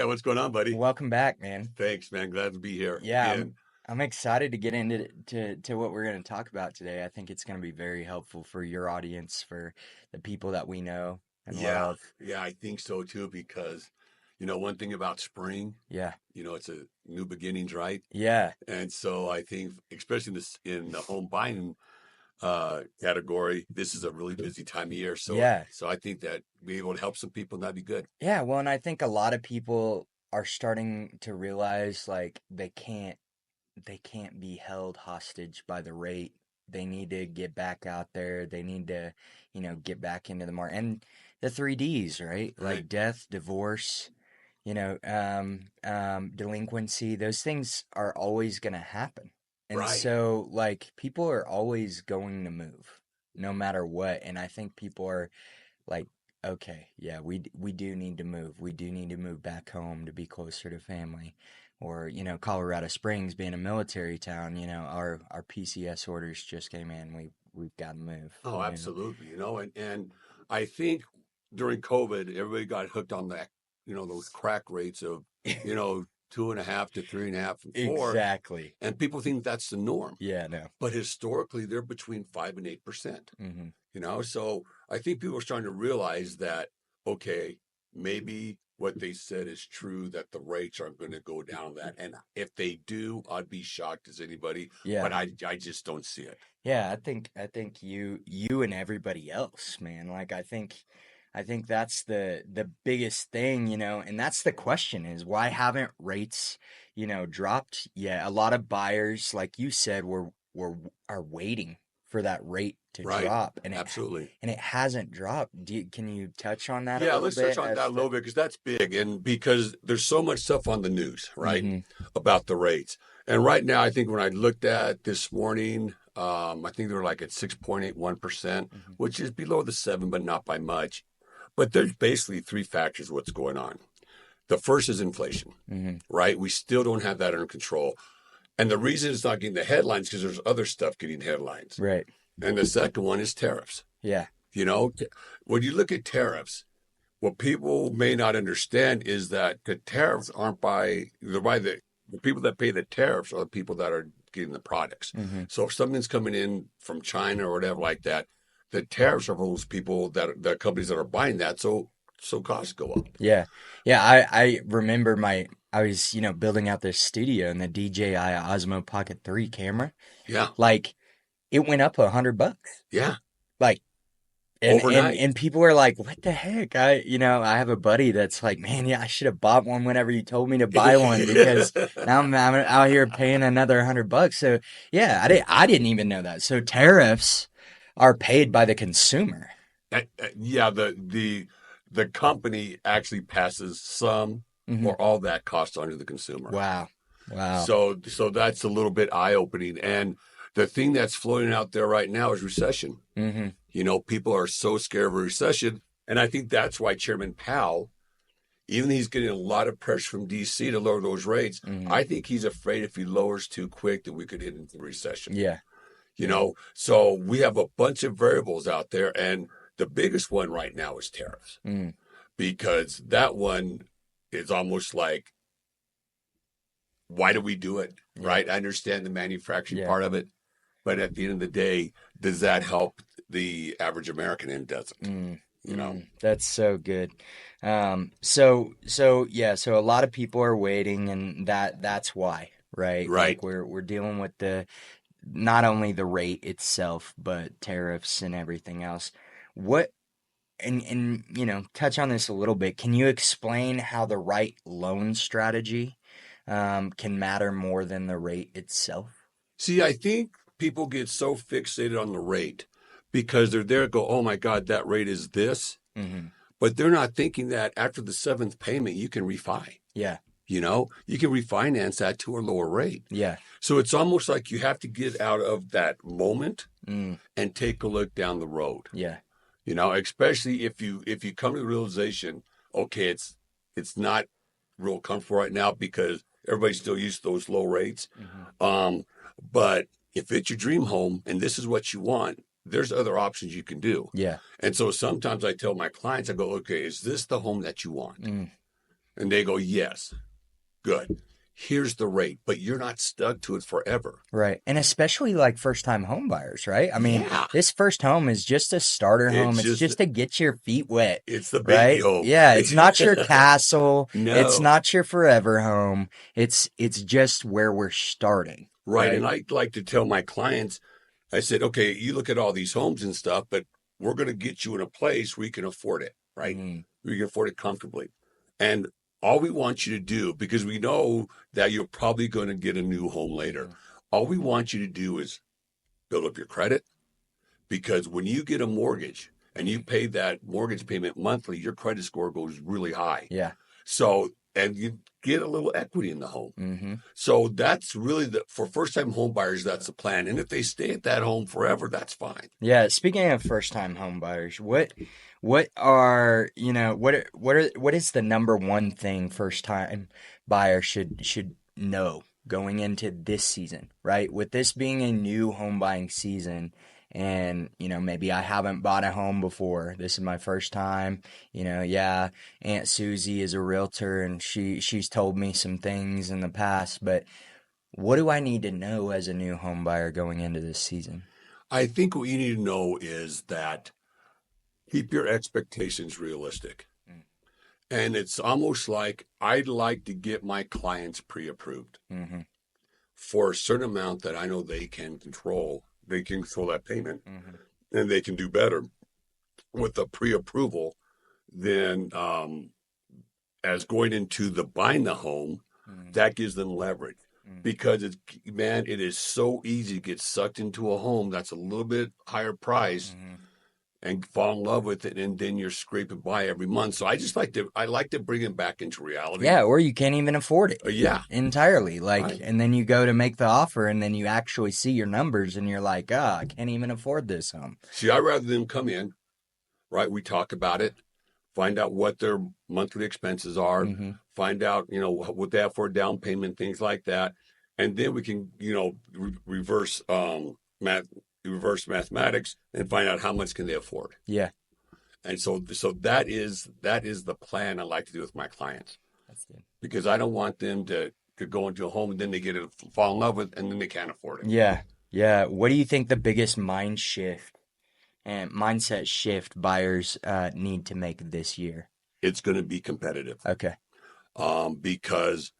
what's going on, buddy? Welcome back, man. Thanks, man. Glad to be here Yeah, I'm again. I'm excited to get into what we're going to talk about today. I think it's going to be very helpful for your audience, for the people that we know and Yeah, love. yeah, I think so too, because one thing about spring, Yeah. it's a new beginnings, right? Yeah. And so I think, especially in the home buying category, this is a really busy time of year. So, Yeah. so I think that be able to help some people, that'd be good. Yeah, well, and I think a lot of people are starting to realize like they can't be held hostage by the rate. They need to get back out there. They need to, get back into the market. And the three Ds, right? Right, Like death, divorce, delinquency, those things are always going to happen. And right. so, like, people are always going to move no matter what. And I think people are like, okay, yeah, we do need to move. We do need to move back home to be closer to family. Or, Colorado Springs being a military town, our PCS orders just came in. We've got to move. Oh, absolutely. And I think during COVID, everybody got hooked on that, those crack rates of, you know, 2.5 to 3.5 and 4. Exactly. And people think that's the norm. Yeah, no. But historically, they're between 5 and 8%. Hmm. So I think people are starting to realize that, okay, maybe what they said is true, that the rates aren't going to go down that. And if they do, I'd be shocked as anybody, Yeah. but I just don't see it. Yeah, I think you and everybody else, man. Like I think that's the biggest thing, and that's the question is why haven't rates, dropped yet? A lot of buyers, like you said, were are waiting for that rate to Right. drop, and it Absolutely. and it hasn't dropped. Can you touch on that a Yeah, little let's touch bit on that as a to little bit because that's big, and because there's so much stuff on the news, right, hmm about the rates. And right now, I think when I looked at this morning, I think they were like at 6.81%, hmm which is below the 7, but not by much. But there's basically three factors what's going on. The first is inflation, hmm right? We still don't have that under control. And the reason it's not getting the headlines because there's other stuff getting headlines. Right. And the second one is tariffs. Yeah. You know, when you look at tariffs, what people may not understand is that the tariffs aren't they're by the people that pay the tariffs are the people that are getting the products. hmm So if something's coming in from China or whatever like that, the tariffs are for those people the companies that are buying that. So costs go up. Yeah. Yeah, I remember I was, building out this studio and the DJI Osmo Pocket 3 camera. Yeah, Like it went up $100. yeah, Like and overnight. and people are like, "What the heck?" I have a buddy that's like, "Man, yeah, I should have bought one whenever you told me to buy one because now I'm out here paying another $100." So, yeah, I didn't even know that. So tariffs are paid by the consumer. Yeah, the company actually passes some Hmm. or all that cost onto the consumer. Wow. Wow. So that's a little bit eye opening. And the thing that's floating out there right now is recession. Hmm. People are so scared of a recession, and I think that's why Chairman Powell, even though he's getting a lot of pressure from DC to lower those rates, Hmm. I think he's afraid if he lowers too quick that we could hit into recession. Yeah. Yeah. So we have a bunch of variables out there, and the biggest one right now is tariffs Mm. because that one is almost like, why do we do it? Yeah. Right? I understand the manufacturing Yeah. part of it, but at the end of the day, does that help the average American? And it doesn't. Mm, You know, that's so good. So yeah, so a lot of people are waiting, and that's why, right? right? Like we're dealing with the not only the rate itself, but tariffs and everything else. What and touch on this a little bit. Can you explain how the right loan strategy can matter more than the rate itself? See, I think people get so fixated on the rate because they're there to go, oh my God, that rate is this. Hmm. But they're not thinking that after the seventh payment, you can refi. Yeah. You can refinance that to a lower rate. Yeah. So it's almost like you have to get out of that moment Mm, and take a look down the road. yeah. Especially if you come to the realization, okay, it's not real comfortable right now because everybody's still used to those low rates. Hmm. Um, but if it's your dream home and this is what you want, there's other options you can do. Yeah. And so sometimes I tell my clients, I go, okay, is this the home that you want? Mm, And they go, yes, good. Here's the rate, but you're not stuck to it forever. Right. And especially like first time home buyers, right? I mean, Yeah. this first home is just a starter home. It's It's just, just to get your feet wet, it's the baby right? home. Yeah, it's not your castle. It's No. not your forever home. It's just where we're starting, Right. And right? I like to tell my clients, I said, okay, you look at all these homes and stuff, but we're going to get you in a place where you can afford it, right? Mm, Where you can afford it comfortably. And all we want you to do, because we know that you're probably going to get a new home later, mm. all we want you to do is build up your credit. Because when you get a mortgage and you pay that mortgage payment monthly, your credit score goes really high. Yeah. So, and you get a little equity in the home. Mm-hmm. So that's really for first time home buyers, that's the plan. And if they stay at that home forever, that's fine. Yeah, speaking of first-time home buyers, what are, what is the number one thing first-time buyer should know going into this season, right? With this being a new home buying season and, maybe I haven't bought a home before. This is my first time. Yeah, Aunt Susie is a realtor and she's told me some things in the past, but what do I need to know as a new home buyer going into this season? I think what you need to know is that keep your expectations realistic. Mm. And it's almost like I'd like to get my clients pre approved Mm-hmm. for a certain amount that I know they can control. They can control that payment Mm-hmm. and they can do better with the pre approval than as going into the buying the home. Mm-hmm. That gives them leverage because it is so easy to get sucked into a home that's a little bit higher price Mm-hmm. and fall in love with it, and then you're scraping by every month. So I like to bring it back into reality. Yeah, or you can't even afford it Yeah, entirely. right. And then you go to make the offer, and then you actually see your numbers, and you're like, I can't even afford this home. See, I'd rather them come in, right? We talk about it, find out what their monthly expenses are, Mm-hmm. find out, what they have for a down payment, things like that. And then we can, reverse mathematics and find out how much can they afford. Yeah, And so that is the plan I like to do with my clients that's good. because I don't want them to go into a home and then they get it fall in love with and then they can't afford it. Yeah, yeah. What do you think the biggest mindset shift buyers need to make this year? It's going to be competitive Okay. because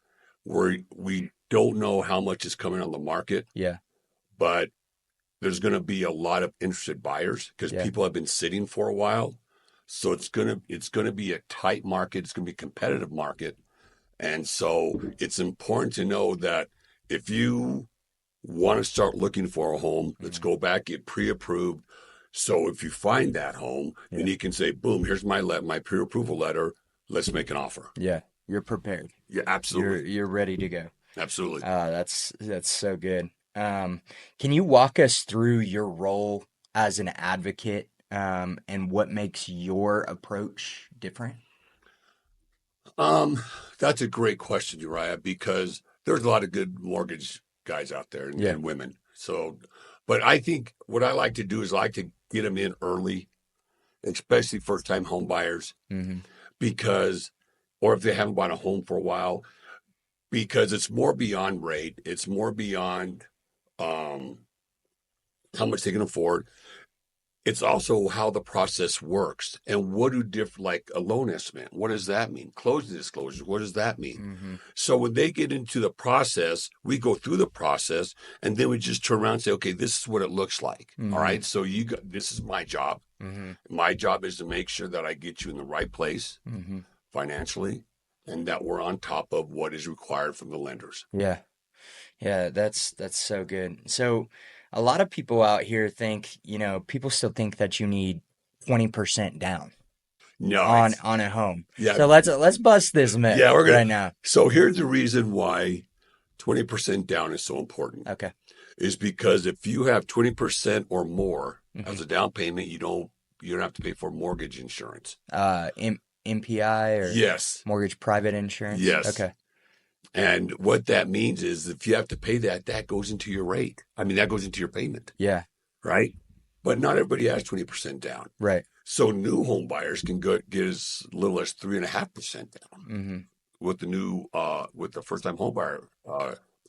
we don't know how much is coming on the market, Yeah. but there's going to be a lot of interested buyers because Yeah. people have been sitting for a while. So it's gonna be a tight market. It's gonna be a competitive market, and so it's important to know that if you want to start looking for a home, let's Mm-hmm. go back, get pre-approved. So if you find that home, then Yeah. you can say, boom, here's my pre-approval letter. Let's make an offer. Yeah. You're prepared. Yeah, You're absolutely, you're ready to go. absolutely. That's so good. Can you walk us through your role as an advocate, and what makes your approach different? Um, that's a great question, Uriah, because there's a lot of good mortgage guys out there and, Yeah. and women. So, but I think what I like to do is I like to get them in early, especially first time home buyers, Mm-hmm. because, or if they haven't bought a home for a while, because it's more beyond rate. It's more beyond um, how much they can afford. It's also how the process works and what do like a loan estimate. What does that mean? Closing disclosures. What does that mean? Mm-hmm. So when they get into the process, we go through the process and then we just turn around and say, okay, this is what it looks like. Mm-hmm. All right. So this is my job. Mm-hmm. My job is to make sure that I get you in the right place Mm-hmm. financially and that we're on top of what is required from the lenders. Yeah. Yeah, that's so good. So a lot of people out here think, people still think that you need 20% down No, on a home. yeah, So let's bust this yeah, myth right now. so here's the reason why 20% down is so important Okay. is because if you have 20% or more Mm-hmm. as a down payment, you don't have to pay for mortgage insurance. MPI or Yes. mortgage private insurance? Yes. Okay. And what that means is if you have to pay that, that goes into your rate. I mean, that goes into your payment, Yeah. right? But not everybody has 20% down. Right. So new home buyers can get as little as 3.5% down. Mm-hmm. with the first time homebuyer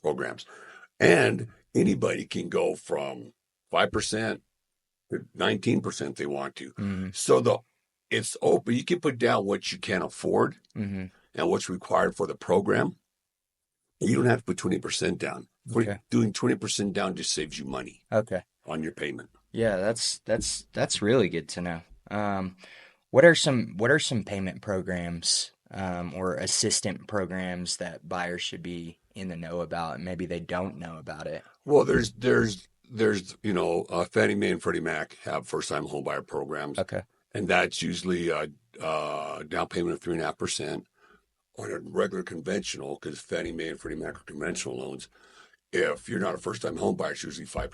programs, and anybody can go from 5% to 19% they want to. Mm-hmm. So it's open. You can put down what you can afford Mm-hmm. and what's required for the program. And you don't have to put 20% down. Okay. Doing 20% down just saves you money Okay. on your payment. Yeah, that's really good to know. What are some payment programs or assistant programs that buyers should be in the know about, and maybe they don't know about it? Well, there's Fannie Mae and Freddie Mac have first time homebuyer programs, Okay. and that's usually a down payment of 3.5%. On a regular conventional, because Fannie Mae and Freddie Mac are conventional loans, if you're not a first time home buyer, it's usually 5%.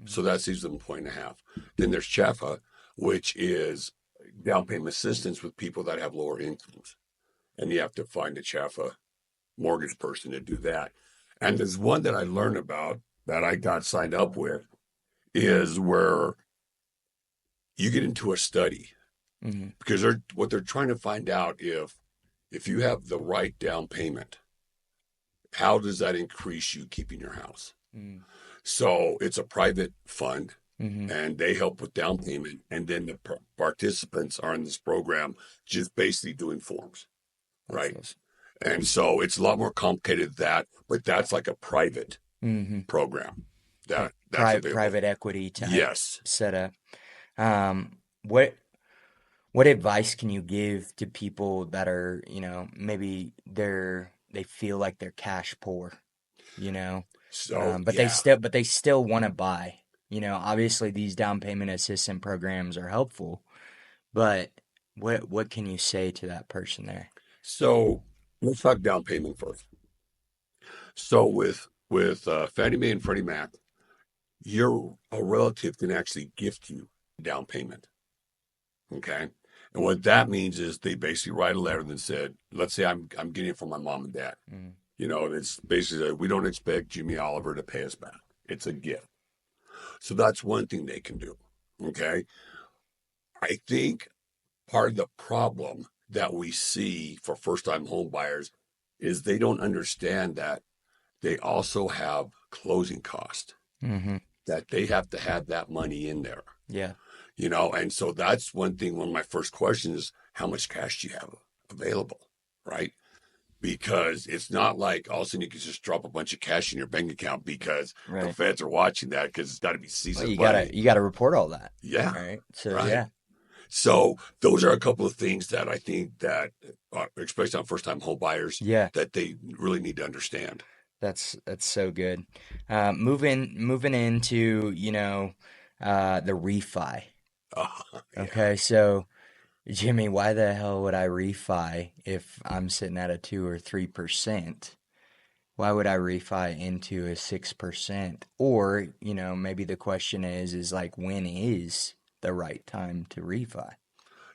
So Mm-hmm. that leaves them 1.5. Then there's CHFA, which is down payment assistance with people that have lower incomes. And you have to find a CHFA mortgage person to do that. And there's one that I learned about that I got signed up with is where you get into a study Mm-hmm. because what they're trying to find out if you have the right down payment, how does that increase you keeping your house? So it's a private fund Mm-hmm. and they help with down payment. And then the participants are in this program just basically doing forms, That's right? awesome. And so it's a lot more complicated than that, but that's like a private Mm-hmm. program Like that's available. private equity type Yes. setup. What advice can you give to people that are, maybe they feel like they're cash poor, you know, So but yeah. they still want to buy. Obviously these down payment assistance programs are helpful, but what can you say to that person there? So let's talk down payment first. So with Fannie Mae and Freddie Mac, your a relative can actually gift you down payment. Okay. And what that means is they basically write a letter that said, let's say I'm getting it from my mom and dad. Mm, It's basically we don't expect Jimmy Oliver to pay us back. It's a gift. So that's one thing they can do. Okay. I think part of the problem that we see for first time home buyers is they don't understand that they also have closing cost, mm-hmm. that they have to have that money in there. Yeah. And so that's one thing. One of my first questions is how much cash do you have available, right? Because it's not like all of a sudden you can just drop a bunch of cash in your bank account because the Right. feds are watching that because it's got to be Well, seasoned you gotta money. you gotta report all that. Yeah, Right. So right. yeah. So those are a couple of things that I think that, especially on first-time home buyers, Yeah. that they really need to understand. That's so good. Moving into, the refi. Yeah. Okay, so Jimmy, why the hell would I refi if I'm sitting at a 2 or 3%? Why would I refi into a 6%? Or, maybe the question is like, when is the right time to refi?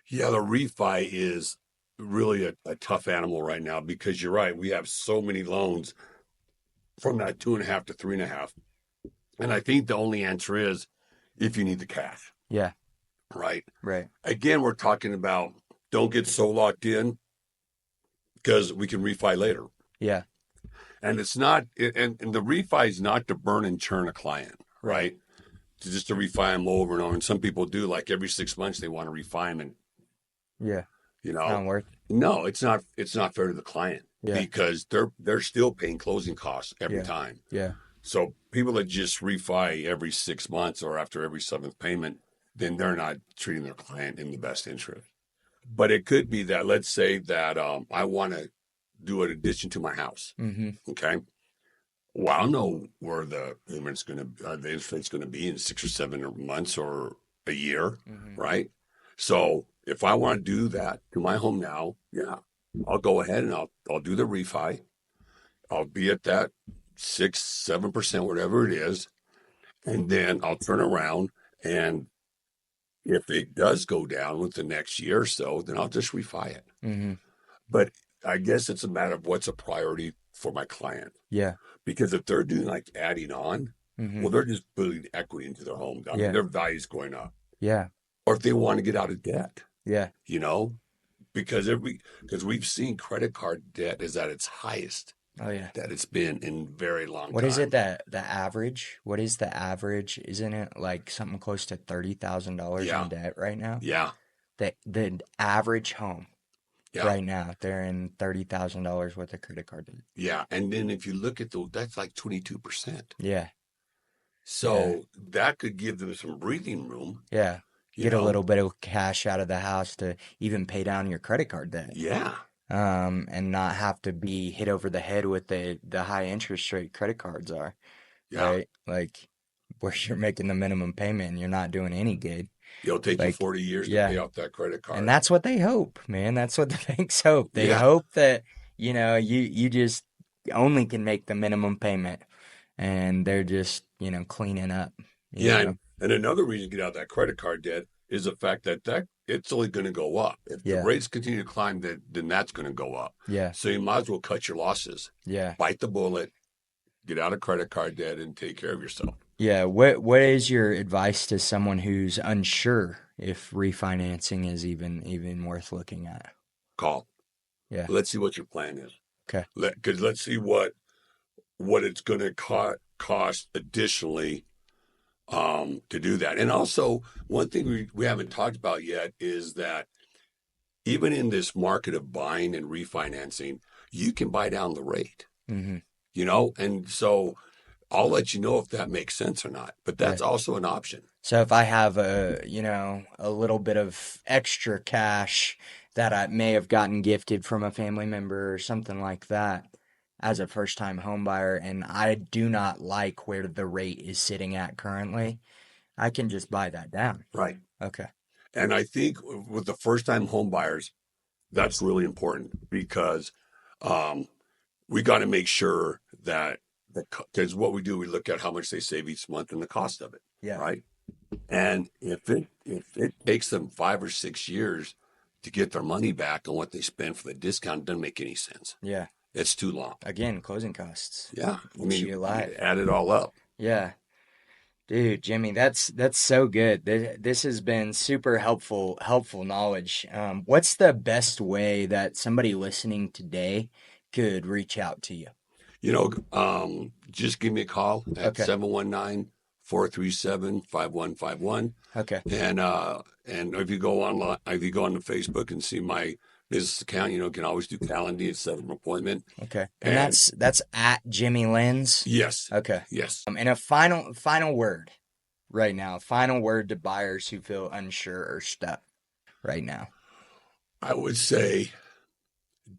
Yeah, the refi is really a tough animal right now because you're right. We have so many loans from that 2.5 to 3.5. And I think the only answer is if you need the cash, Yeah, right? right. Again, we're talking about don't get so locked in because we can refi later. Yeah, And it's not, and the refi is not to burn and churn a client, right. right? Just to refi them over and over. And some people do, like every 6 months, they want to refi them. And, Yeah, you it's know, not worth it. no, it's not fair to the client Yeah, because they're still paying closing costs every yeah, time. yeah, So people that just refi every 6 months or after every seventh payment, then they're not treating their client in the best interest. But it could be that, let's say that I want to do an addition to my house. mm-hmm. Okay. Well, I don't know where the interest rate's going to be in 6 or 7 months or a year, Mm-hmm. right? So if I want to do that to my home now, yeah, I'll go ahead and I'll do the refi. I'll be at that 6, 7%, whatever it is, and then I'll turn around and if it does go down with the next year or so, then I'll just refi it. Mm-hmm. But I guess it's a matter of what's a priority for my client. Yeah, Because if they're doing like adding on, mm-hmm. well, they're just building equity into their home. I mean, Yeah, their value's going up. yeah, Or if they want to get out of debt, yeah, you know, because we've seen credit card debt is at its highest Oh yeah. that it's been in a very long What is it time. that the average? What is the average? Isn't it like something close to $30,000 Yeah, in debt right now? yeah, The average home yeah, right now, they're in $30,000 worth of credit card debt. yeah. And then if you look at that's like 22%. Yeah, yeah, So that could give them some breathing room, yeah. you Get a know? little bit of cash out of the house to even pay down your credit card debt. Yeah, And not have to be hit over the head with the high interest rate credit cards are, yeah. right? Like where you're making the minimum payment and you're not doing any good. It'll take you Like, 40 years to yeah. pay off that credit And card. that's what they hope, man. That's what the banks hope. They Yeah, hope that, you just only can make the minimum payment and they're just, cleaning up, you yeah. know. And another reason to get out of that credit card debt is the fact that it's only going to go up. If the Yeah. rates continue to climb, then that's going to go up. Yeah. So you might as well cut your losses, Yeah. bite the bullet, get out of credit card debt, and take care of yourself. Yeah. What is your advice to someone who's unsure if refinancing is even worth looking at? Call. Yeah. Let's see what your plan is. Okay. Because let's see what it's going to cost additionally to do that. And also, one thing we haven't talked about yet is that even in this market of buying and refinancing, you can buy down the rate, Mm-hmm. and so I'll let you know if that makes sense or not. But Yeah. that's also an option. So if I have a little bit of extra cash that I may have gotten gifted from a family member or something like that as a first-time home buyer, and I do not like where the rate is sitting at currently, I can just buy that down. Right. Okay. And I think with the first time home buyers, that's really important because we got to make sure that because what we do, we look at how much they save each month and the cost of it. Yeah. Right. And if it takes them 5 or 6 years to get their money back on what they spend for the discount, it doesn't make any sense. Yeah. It's too long. Again, closing costs. Yeah. I Eats mean, you alive. add it all up. Yeah. Dude, Jimmy, that's so good. This has been super helpful knowledge. What's the best way that somebody listening today could reach out to you? Just give me a call at Okay. 719-437-5151. Okay. And if you go online, if you go on to Facebook and see my business account, you can always do Calendly and set an appointment. Okay. And And that's at Jimmy Lenz. yes, Okay. yes. And a final word right now. Final word to buyers who feel unsure or stuck right now. I would say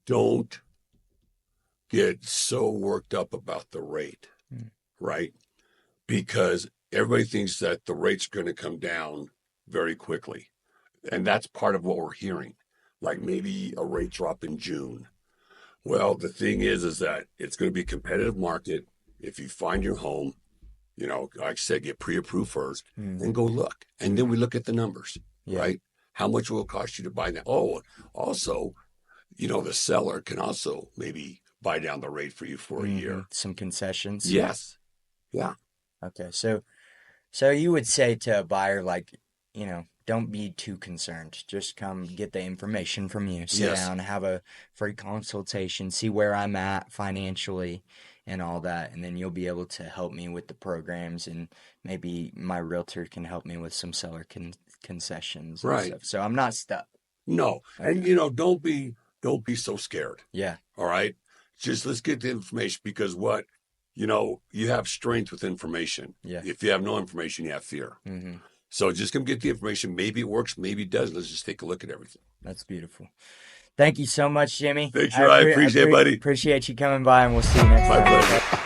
don't get so worked up about the rate, right? Because everybody thinks that the rate's going to come down very quickly. And that's part of what we're hearing. Like maybe a rate drop in June. Well, the thing is that it's going to be a competitive market. If you find your home, like I said, get pre-approved first and go look. And then we look at the numbers, Yeah. right? How much will it cost you to buy that? Oh, also, the seller can also maybe buy down the rate for you for a year. Some concessions. Yes. Yeah. Okay. So you would say to a buyer, like, don't be too concerned. Just come get the information from you. Sit Yes. down, have a free consultation, see where I'm at financially and all that. And then you'll be able to help me with the programs, and maybe my realtor can help me with some seller concessions and Right. stuff. So I'm not stuck. No. Okay. And don't be so scared. Yeah. All right. Just let's get the information because you have strength with information. Yeah. If you have no information, you have fear. Mm-hmm. So just come get the information. Maybe it works, maybe it doesn't. Let's just take a look at everything. That's beautiful. Thank you so much, Jimmy. Thanks, I appreciate it, buddy. Appreciate you coming by, and we'll see you next My time. pleasure.